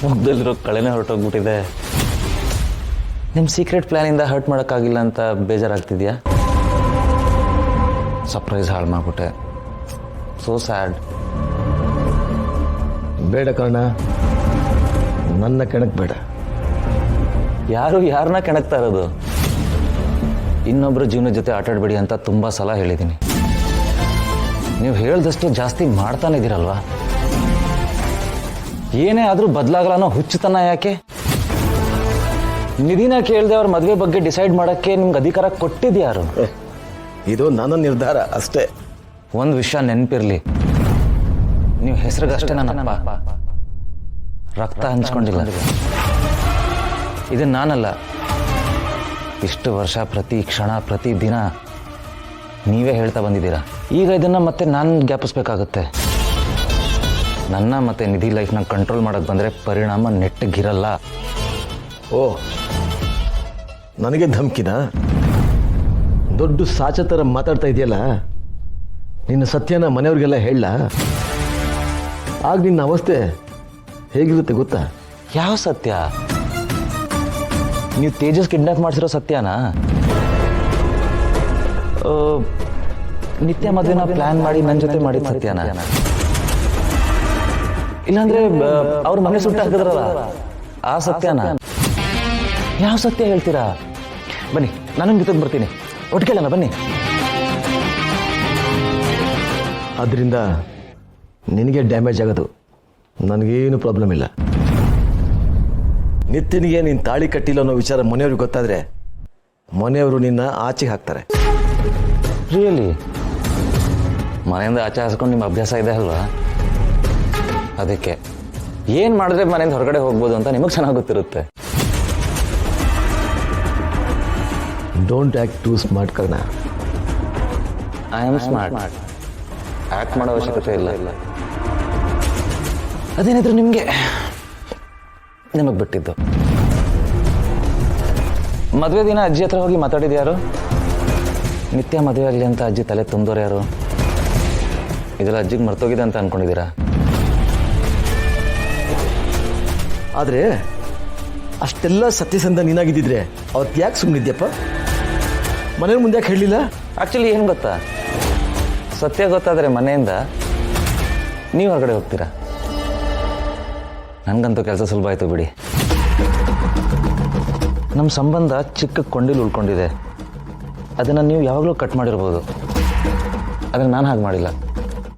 ಮುಗ್ದಲ್ಲಿರೋ ಕಳೆನೇ ಹೊರಟೋಗ್ಬಿಟ್ಟಿದೆ. ನಿಮ್ಮ secret ಪ್ಲ್ಯಾನಿಂದ hurt ಮಾಡೋಕ್ಕಾಗಿಲ್ಲ ಅಂತ ಬೇಜಾರಾಗ್ತಿದ್ಯಾ? ಸರ್ಪ್ರೈಸ್ ಹಾಳು ಮಾಡಿಬಿಟ್ಟೆ. So sad. ಬೇಡ ಕರ್ಣ, ನನ್ನ ಕೆಣಕ್ ಬೇಡ. ಯಾರನ್ನ ಕೆಣಕ್ತಾ ಇರೋದು? ಇನ್ನೊಬ್ಬರ ಜೀವನದ ಜೊತೆ ಆಟಾಡಬೇಡಿ ಅಂತ ತುಂಬ ಸಲ ಹೇಳಿದ್ದೀನಿ. ನೀವು ಹೇಳ್ದಷ್ಟು ಜಾಸ್ತಿ ಮಾಡ್ತಾನೆ ಇದ್ದೀರಲ್ವಾ? ಏನೇ ಆದರೂ ಬದಲಾಗಲ್ಲ ಅನ್ನೋ ಹುಚ್ಚುತನ ಯಾಕೆ? ನಿಧಿನ ಕೇಳದೆ ಅವ್ರ ಮದುವೆ ಬಗ್ಗೆ ಡಿಸೈಡ್ ಮಾಡೋಕ್ಕೆ ನಿಮ್ಗೆ ಅಧಿಕಾರ ಕೊಟ್ಟಿದ್ಯಾರು? ಇದು ನನ್ನ ನಿರ್ಧಾರ ಅಷ್ಟೇ. ಒಂದು ವಿಷಯ ನೆನಪಿರಲಿ, ನೀವು ಹೆಸರಿಗಷ್ಟೇ ನನ್ನಪ್ಪ, ರಕ್ತ ಹಂಚ್ಕೊಂಡಿಲ್ಲ. ಇದು ನಾನಲ್ಲ. ಇಷ್ಟು ವರ್ಷ ಪ್ರತಿ ಕ್ಷಣ ಪ್ರತಿ ದಿನ ನೀವೇ ಹೇಳ್ತಾ ಬಂದಿದ್ದೀರಾ. ಈಗ ಇದನ್ನು ಮತ್ತೆ ನಾನು ಜ್ಞಾಪಿಸ್ಬೇಕಾಗತ್ತೆ. ನನ್ನ ಮತ್ತೆ ನಿಧಿ ಲೈಫ್ನ ಕಂಟ್ರೋಲ್ ಮಾಡೋಕ್ಕೆ ಬಂದರೆ ಪರಿಣಾಮ ನೆಟ್ಟಗಿರಲ್ಲ. ಓ, ನನಗೆ ಧಮ್ಕಿನ? ದೊಡ್ಡ ಸಾಚ ಥರ ಮಾತಾಡ್ತಾ ಇದೆಯಲ್ಲ. ನಿನ್ನ ಸತ್ಯನ ಮನೆಯವ್ರಿಗೆಲ್ಲ ಹೇಳ. ಆಗ ನಿನ್ನ ಅವಸ್ಥೆ ಹೇಗಿರುತ್ತೆ ಗೊತ್ತಾ? ಯಾವ ಸತ್ಯ? ನೀವು ತೇಜಸ್ ಕಿಡ್ನಾಪ್ ಮಾಡಿಸಿರೋ ಸತ್ಯನಾ? ನಿತ್ಯ ಮದುವೆನ ಪ್ಲಾನ್ ಮಾಡಿ ನನ್ನ ಜೊತೆ ಮಾಡಿದ ಸತ್ಯನಾ? ಇಲ್ಲಾಂದ್ರೆ ಅವ್ರ ಮನೆ ಸುಟ್ಟು ಹಾಕಿದ್ರಲ್ಲ ಆ ಸತ್ಯನಾ? ಯಾವ ಸತ್ಯ ಹೇಳ್ತೀರಾ? ಬನ್ನಿ, ನಾನು ನಿಮ್ಮ ಜೊತೆಗೆ ಬರ್ತೀನಿ. ಒಟ್ಟಿಗೆಲ್ಲ ಬನ್ನಿ. ಅದರಿಂದ ನಿನಗೆ ಡ್ಯಾಮೇಜ್ ಆಗೋದು, ನನಗೇನು ಪ್ರಾಬ್ಲಮ್ ಇಲ್ಲ. ನಿತ್ಯನಿಗೆ ನೀನು ತಾಳಿ ಕಟ್ಟಿಲ್ಲ ಅನ್ನೋ ವಿಚಾರ ಮನೆಯವ್ರಿಗೆ ಗೊತ್ತಾದರೆ ಮನೆಯವರು ನಿನ್ನ ಆಚೆಗೆ ಹಾಕ್ತಾರೆ. ರಿಯಲಿ? ಮನೆಯಿಂದ ಆಚೆ ಹಾಸ್ಕೊಂಡು ನಿಮ್ಮ ಅಭ್ಯಾಸ ಇದೆ ಅಲ್ವಾ? ಅದಕ್ಕೆ ಏನು ಮಾಡಿದ್ರೆ ಮನೆಯಿಂದ ಹೊರಗಡೆ ಹೋಗ್ಬೋದು ಅಂತ ನಿಮಗೆ ಚೆನ್ನಾಗಿ ಗೊತ್ತಿರುತ್ತೆ. Don't act two smart Karna. I am smart. Act ಮಾಡೋ ಅವಶ್ಯಕತೆ ಇಲ್ಲ. ಅದೇನಿದ್ರು ನಿಮಗೆ ಬಿಟ್ಟಿದ್ದು. ಮದುವೆ ದಿನ ಅಜ್ಜಿ ಹತ್ರ ಹೋಗಿ ಮಾತಾಡಿದ್ಯಾರು? ನಿತ್ಯ ಮದುವೆ ಆಗಲಿ ಅಂತ ಅಜ್ಜಿ ತಲೆ ತುಂಬೋರು ಯಾರು? ಇದೆಲ್ಲ ಅಜ್ಜಿಗೆ ಮರ್ತೋಗಿದೆ ಅಂತ ಅನ್ಕೊಂಡಿದ್ದೀರಾ? ಆದರೆ ಅಷ್ಟೆಲ್ಲ ಸತ್ಯಸಂಧ ನೀನಾಗಿದ್ದಿದ್ರೆ ಅವತ್ತು ಯಾಕೆ ಸುಮ್ಮನಿದ್ಯಪ್ಪ? ಮನೆಯ ಮುಂದೆ ಯಾಕೆ ಹೇಳಲಿಲ್ಲ? ಆ್ಯಕ್ಚುಲಿ ಏನು ಗೊತ್ತಾ, ಸತ್ಯ ಗೊತ್ತಾದರೆ ಮನೆಯಿಂದ ನೀವು ಹೊರಗಡೆ ಹೋಗ್ತೀರಾ. ನನಗಂತೂ ಕೆಲಸ ಸುಲಭ ಆಯಿತು ಬಿಡಿ. ನಮ್ಮ ಸಂಬಂಧ ಚಿಕ್ಕ ಕೊಂಡಿಲಿ ಉಳ್ಕೊಂಡಿದೆ. ಅದನ್ನು ನೀವು ಯಾವಾಗಲೂ ಕಟ್ ಮಾಡಿರ್ಬೋದು, ಆದರೆ ನಾನು ಹಾಗೆ ಮಾಡಿಲ್ಲ.